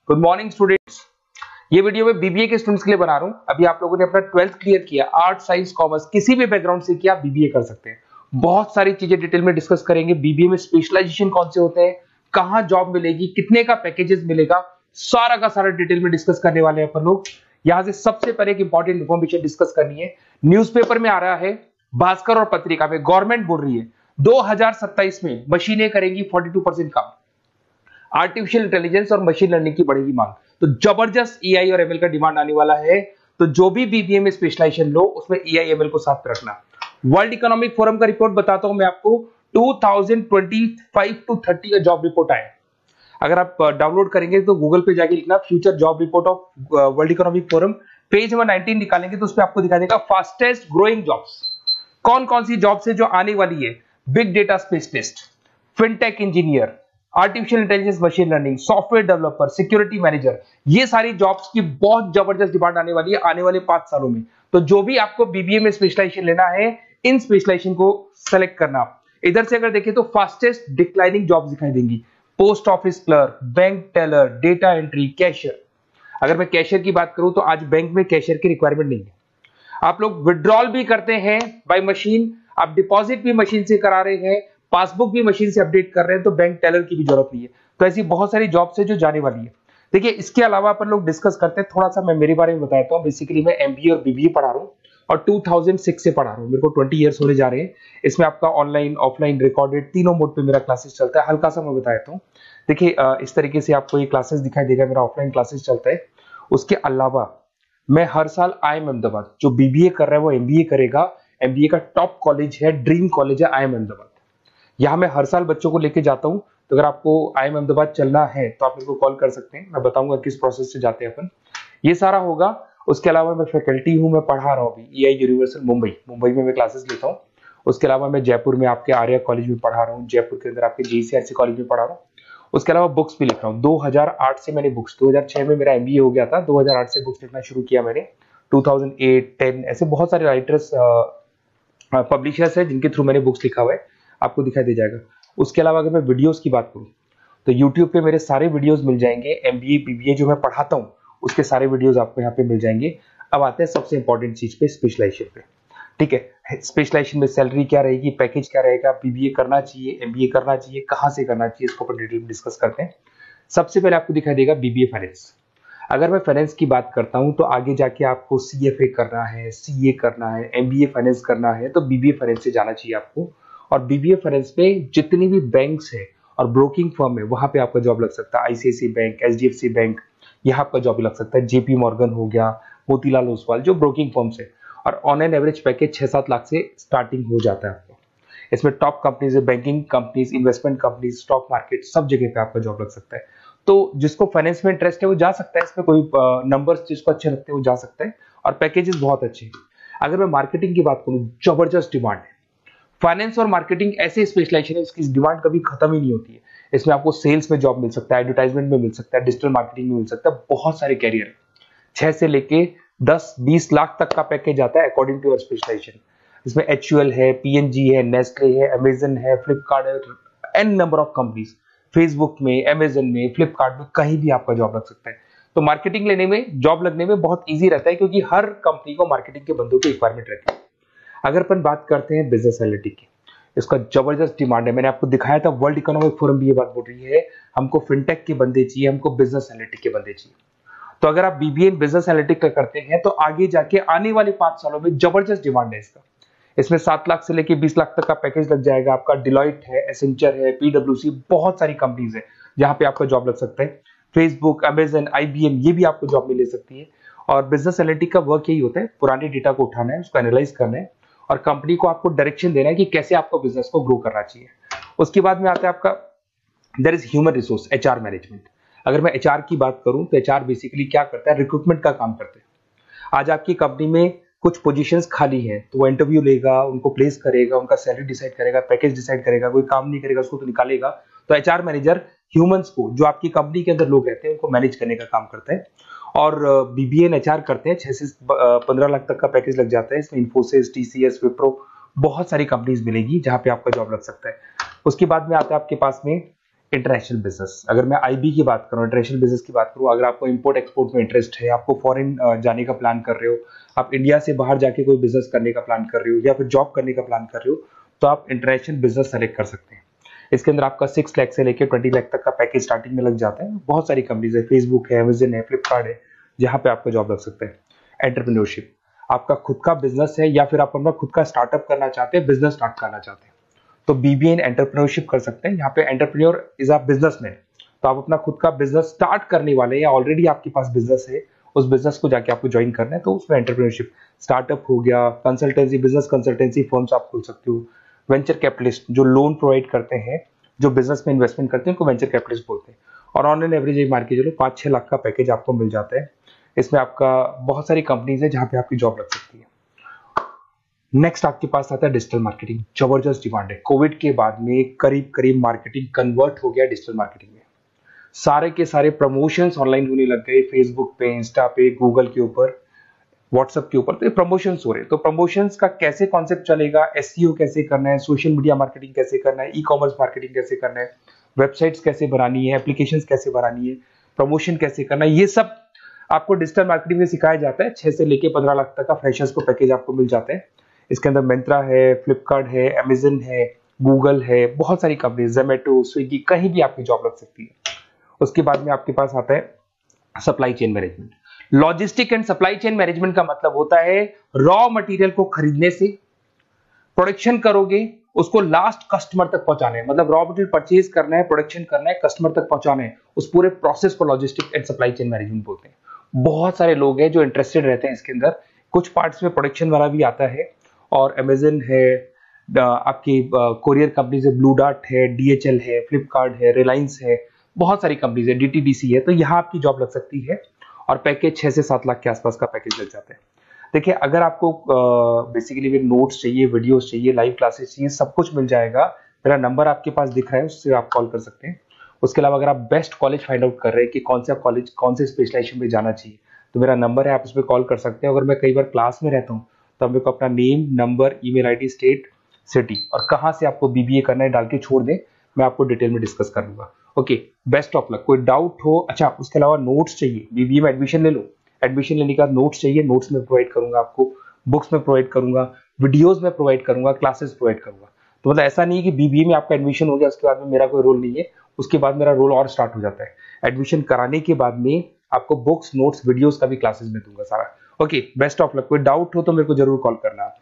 Good morning students. ये video मैं BBA के स्टूडेंट्स के लिए बना रहा हूँ। अभी आप लोगों ने अपना 12th क्लियर किया, आर्ट साइंस कॉमर्स किसी भी बैकग्राउंड से किया, बीबीए कर सकते हैं। बहुत सारी चीजें डिटेल में डिस्कस करेंगे। बीबीए में स्पेशलाइजेशन कौन से होते हैं, कहाँ जॉब मिलेगी, कितने का पैकेजेस मिलेगा, सारा का सारा डिटेल में डिस्कस करने वाले हैं अपन लोग। यहाँ से सबसे पहले एक इंपॉर्टेंट इन्फॉर्मेशन डिस्कस करनी है। न्यूज़पेपर में आ रहा है, भास्कर और पत्रिका में गवर्नमेंट बोल रही है 2027 में मशीनें करेंगी 42% काम। आर्टिफिशियल इंटेलिजेंस और मशीन लर्निंग की बढ़ेगी मांग, तो जबरदस्त एआई और एमएल का डिमांड आने वाला है। तो जो भी बीबीए में स्पेशलाइजेशन लो उसमें एआई एमएल को साथ रखना। वर्ल्ड इकोनॉमिक फोरम का रिपोर्ट बताता हूं मैं आपको, 2025 टू 30 का जॉब रिपोर्ट आया। अगर आप डाउनलोड करेंगे तो गूगल पे जाके लिखना future job report of world economic forum, page number 19 निकालेंगे तो उसमें आपको दिखा देगा फास्टेस्ट ग्रोइंग जॉब्स कौन कौन सी जॉब्स है जो आने वाली है। Big data specialist, fintech engineer, artificial intelligence machine learning, software developer, security manager, ये सारी जॉब्स की बहुत जबरदस्त डिमांड आने वाली है आने वाले 5 सालों में। तो जो भी आपको बीबीए में स्पेशलाइजेशन लेना है, इन स्पेशलाइजेशन को सेलेक्ट करना। इधर से अगर देखें तो फास्टेस्ट डिक्लाइनिंग जॉब्स दिखाई देंगी, post office clerk, bank teller, data entry, cashier. अगर मैं कैशियर की बात करूं तो आज बैंक में कैशियर की रिक्वायरमेंट नहीं है। आप लोग विड्रॉल भी करते हैं बाय मशीन, आप डिपॉजिट भी मशीन से करा रहे हैं, पासबुक भी मशीन से अपडेट कर रहे हैं, तो बैंक टेलर की भी जरूरत नहीं है। तो ऐसी बहुत सारी जॉब्स है जो जाने वाली है। देखिए, इसके अलावा अपन लोग डिस्कस करते हैं, थोड़ा सा मैं मेरे बारे में बताता हूँ। बेसिकली मैं एमबीए और बीबीए पढ़ा रहा हूँ और 2006 से पढ़ा रहा हूँ। मेरे को 20 ईयर्स होने जा रहे हैं। इसमें आपका ऑनलाइन, ऑफलाइन, रिकॉर्डेड तीनों मोड पे मेरा क्लासेस चलता है। हल्का सा मैं बताता हूँ। देखिए, इस तरीके से आपको ये क्लासेस दिखाई देगा, मेरा ऑफलाइन क्लासेस चलता है। उसके अलावा मैं हर साल IIM अहमदाबाद, जो बीबीए कर रहा है वो एमबीए करेगा। एमबीए का टॉप कॉलेज है, ड्रीम कॉलेज है IIM अहमदाबाद। यहाँ मैं हर साल बच्चों को लेके जाता हूँ। तो अगर आपको IIM अहमदाबाद चलना है तो आप मेरे को कॉल कर सकते हैं, मैं बताऊंगा किस प्रोसेस से जाते हैं अपन। ये सारा होगा। उसके अलावा मैं फैकल्टी हूँ, मैं पढ़ा रहा हूँ अभी EI यूनिवर्सल मुंबई में मैं क्लासेस लेता हूँ। उसके अलावा मैं जयपुर में आपके आर्या कॉलेज में पढ़ा रहा हूँ, जयपुर के अंदर आपके JCRC कॉलेज में पढ़ा रहा हूँ। उसके अलावा बुक्स भी लिख रहा हूँ। 2008 से मैंने बुक्स, 2006 में मेरा MBA हो गया था, 2008 से बुक्स लिखना शुरू किया मैंने। 2008, 10 ऐसे बहुत सारे राइटर्स, पब्लिशर्स है जिनके थ्रू मैंने बुक्स लिखा हुआ है, आपको दिखाई दे जाएगा। उसके अलावा अगर मैं वीडियोस की बात करूं तो YouTube पे मेरे सारे वीडियोस मिल जाएंगे। MBA BBA जो मैं पढ़ाता हूं उसके सारे वीडियोस आपको यहाँ पे मिल जाएंगे। अब आते हैं सबसे इंपॉर्टेंट चीज पे, स्पेशलाइजेशन पे। ठीक है, स्पेशलाइजेशन में सैलरी क्या रहेगी, पैकेज क्या रहेगा, BBA करना चाहिए, MBA करना चाहिए, कहाँ से करना चाहिए, इसको अपन डिटेल में डिस्कस करते हैं। सबसे पहले आपको दिखाई देगा BBA फाइनेंस। अगर मैं फाइनेंस की बात करता हूं तो आगे जाके आपको CFA करना है, CA करना है, MBA फाइनेंस करना है, तो BBA फाइनेंस से जाना चाहिए आपको। और BBA फाइनेंस में जितनी भी बैंक्स है और ब्रोकिंग फर्म है वहां पे आपका जॉब लग सकता है। ICICI बैंक, HDFC बैंक, यहाँ आपका जॉब लग सकता है। JP मॉर्गन हो गया, मोतीलाल ओसवाल, जो ब्रोकिंग फर्म्स है। और on an average package 6-7 lakh से स्टार्टिंग हो जाता है आपको। इसमें टॉप कंपनीज है, banking companies, investment companies, stock market, सब जगह पे आपका जॉब लग सकता है। तो जिसको फाइनेंस में इंटरेस्ट है वो जा सकता है, इसमें कोई नंबर्स जिसको अच्छे लगते हैं वो जा सकता है, और पैकेजेस बहुत अच्छे हैं। अगर मैं मार्केटिंग की बात करूं, जबरदस्त डिमांड है। फाइनेंस और मार्केटिंग ऐसे स्पेशलाइजेशन है इसकी डिमांड कभी खत्म ही नहीं होती है। इसमें आपको सेल्स में जॉब मिल सकता है, एडवर्टाइजमेंट में मिल सकता है, डिजिटल मार्केटिंग में मिल सकता है, बहुत सारे कैरियर, 6 से लेके 10-20 लाख तक का पैकेज आता है अकॉर्डिंग टू योर स्पेशलाइजेशन। इसमें HUL है, PNG है, नेस्ले है, अमेजन है, फ्लिपकार्ट है, an number of companies, Facebook में, अमेजन में, फ्लिपकार्ट में, कहीं भी आपका जॉब लग सकता है। तो मार्केटिंग लेने में, जॉब लगने में बहुत इजी रहता है, क्योंकि हर कंपनी को मार्केटिंग के बंदों की रिक्वायरमेंट रहती है। अगर अपन बात करते हैं बिजनेस एनालिटिक की, इसका जबरदस्त डिमांड है। मैंने आपको दिखाया था, वर्ल्ड इकोनॉमिक फोरम भी ये बात बोल रही है, हमको फिनटेक के बंदे चाहिए, हमको बिजनेस एनालिटिक के बंदे चाहिए। तो अगर आप BBA बिजनेस एनालिटिक का करते हैं तो आगे जाके आने वाले 5 सालों में जबरदस्त डिमांड है इसका। इसमें 7 लाख से लेके 20 लाख तक का पैकेज लग जाएगा आपका। डिलॉइट है, एसेंचर है, PwC, बहुत सारी कंपनीज है जहां पे आपका जॉब लग सकता है। फेसबुक, अमेजन, IBM, ये भी आपको जॉब में ले सकती है। और बिजनेस एनालिटिक का वर्क यही होता है, पुराने डेटा को उठाना है, उसको एनालाइज करना है और कंपनी को आपको डायरेक्शन देना है कि कैसे आपको बिजनेस को ग्रो करना चाहिए। उसके बाद में आता है आपका there is human resource, HR management. अगर मैं HR की बात करूं तो HR बेसिकली क्या करता है, रिक्रूटमेंट का काम करते हैं। आज आपकी कंपनी में कुछ पोजीशंस खाली हैं तो वो इंटरव्यू लेगा, उनको प्लेस करेगा, उनका सैलरी डिसाइड करेगा, पैकेज डिसाइड करेगा, कोई काम नहीं करेगा उसको तो निकालेगा। तो HR मैनेजर ह्यूमंस को, जो आपकी कंपनी के अंदर लोग रहते हैं, उनको मैनेज करने का काम करता है। और BBA एंड HR करते हैं, 6 से 15 लाख तक का पैकेज लग जाता है। इसमें इन्फोसिस, TCS, विप्रो, बहुत सारी कंपनीज मिलेगी जहां पे आपका जॉब लग सकता है। उसके बाद में आता है आपके पास में इंटरनेशनल बिजनेस, अगर मैं आईबी की बात करूं, इंटरनेशनल बिजनेस की बात करूं, अगर आपको इंपोर्ट एक्सपोर्ट में इंटरेस्ट है, आपको फॉरेन जाने का प्लान कर रहे हो, आप इंडिया से बाहर जाके कोई बिजनेस करने का प्लान कर रहे हो या फिर जॉब करने का प्लान कर रहे हो, तो आप इंटरनेशनल बिजनेस सेलेक्ट कर सकते हैं। इसके अंदर आपका 6 लाख से लेकर 20 लाख तक का पैकेज स्टार्टिंग में लग जाता है। बहुत सारी कंपनीज है, फेसबुक है, अमेजन है, फ्लिपकार्ट है, जहां पे आपका जॉब लग सकता है। एंटरप्रेन्योरशिप, आपका खुद का बिजनेस है या फिर आप अपना खुद का स्टार्टअप करना चाहते हैं, बिजनेस स्टार्ट करना चाहते हैं, तो बीबीए इन एंटरप्रेन्योरशिप कर सकते हैं। यहाँ पे एंटरप्रेन्योर इज अ बिजनेसमैन, तो आप अपना खुद का बिजनेस स्टार्ट करने वाले हैं या ऑलरेडी आपके पास बिजनेस है, उस बिजनेस को जाके आपको ज्वाइन करना है, तो उसमें एंटरप्रेन्योरशिप। स्टार्टअप हो गया, कंसल्टेंसी, बिजनेस कंसल्टेंसी फर्म्स आप खोल सकते हो। वेंचर कैपिटलिस्ट जो लोन प्रोवाइड करते हैं, जो बिजनेस में इन्वेस्टमेंट करते हैं, उनको वेंचर कैपिटलिस्ट बोलते हैं। और ऑन एन एवरेज एक मार्केट चलो 5-6 लाख का पैकेज आपको मिल जाता है। इसमें आपका बहुत सारी कंपनीज है जहां पे आपकी जॉब लग सकती है। नेक्स्ट आपके पास आता है डिजिटल मार्केटिंग। जबरदस्त डिमांड है, कोविड के बाद में करीब करीब मार्केटिंग कन्वर्ट हो गया डिजिटल मार्केटिंग में। सारे के सारे प्रमोशंस ऑनलाइन होने लग गए, फेसबुक पे, इंस्टा पे, गूगल के ऊपर, व्हाट्सएप के ऊपर, तो प्रमोशंस हो रहे हैं। तो प्रमोशंस का कैसे कॉन्सेप्ट चलेगा, एसईओ कैसे करना है, सोशल मीडिया मार्केटिंग कैसे करना है, ई कॉमर्स मार्केटिंग कैसे करना है, वेबसाइट्स कैसे बनानी है, एप्लीकेशंस कैसे बनानी है, प्रमोशन कैसे करना है, ये सब आपको डिजिटल मार्केटिंग में सिखाया जाता है। 6 से लेके 15 लाख तक का फ्रेशर्स को पैकेज आपको मिल जाता है। इसके अंदर मिंत्रा है, फ्लिपकार्ट है, अमेजन है, गूगल है, बहुत सारी कंपनी, जोमेटो, स्विगी, कहीं भी आपकी जॉब लग सकती है। उसके बाद में आपके पास आता है supply chain management. Logistic and supply chain management का मतलब होता है रॉ मटेरियल को खरीदने से, प्रोडक्शन करोगे, उसको लास्ट कस्टमर तक पहुंचाना है, मतलब रॉ मटेरियल परचेज करना है, प्रोडक्शन करना है, कस्टमर तक पहुंचाना है, उस पूरे प्रोसेस को logistic and supply chain management बोलते हैं। बहुत सारे लोग हैं जो इंटरेस्टेड रहते हैं इसके अंदर। कुछ पार्ट्स में प्रोडक्शन वाला भी आता है, और अमेजन है, आपकी कोरियर कंपनीज है, ब्लू डार्ट है, डीएचएल है, फ्लिपकार्ट है, रिलायंस है, बहुत सारी कंपनीज है, डीटीडीसी है, तो यहाँ आपकी जॉब लग सकती है। और पैकेज 6 से 7 लाख के आसपास का पैकेज लग जाता है। देखिए, अगर आपको बेसिकली भी नोट्स चाहिए, वीडियोस चाहिए, लाइव क्लासेस चाहिए, सब कुछ मिल जाएगा। मेरा नंबर आपके पास दिख रहा है, उससे आप कॉल कर सकते हैं। उसके अलावा अगर आप बेस्ट कॉलेज फाइंड आउट कर रहे हैं कि कौन सा कॉलेज, कौन से स्पेशलाइजेशन में जाना चाहिए, तो मेरा नंबर है, आप उस पर कॉल कर सकते हैं। अगर मैं कई बार क्लास में रहता हूँ तो मेरे को अपना name, number, email ID, state, city और कहाँ से आपको बीबीए करना है डाल के छोड़ दें, मैं आपको डिटेल में डिस्कस कर लूंगा। Okay, best of luck. कोई डाउट हो, अच्छा उसके अलावा नोट्स चाहिए, बीबीए में एडमिशन ले लो, एडमिशन लेने के बाद नोट्स चाहिए, नोट्स में प्रोवाइड करूंगा आपको, बुक्स में प्रोवाइड करूंगा, वीडियोस में प्रोवाइड करूंगा, क्लासेस प्रोवाइड करूंगा। तो मतलब ऐसा नहीं है कि बीबीए में आपका एडमिशन हो गया उसके बाद में मेरा कोई रोल नहीं है, उसके बाद मेरा रोल और स्टार्ट हो जाता है। एडमिशन कराने के बाद में आपको बुक्स, नोट्स, वीडियोस का भी क्लासेस में दूंगा सारा। Okay, best of luck. कोई डाउट हो तो मेरे को जरूर कॉल करना आप।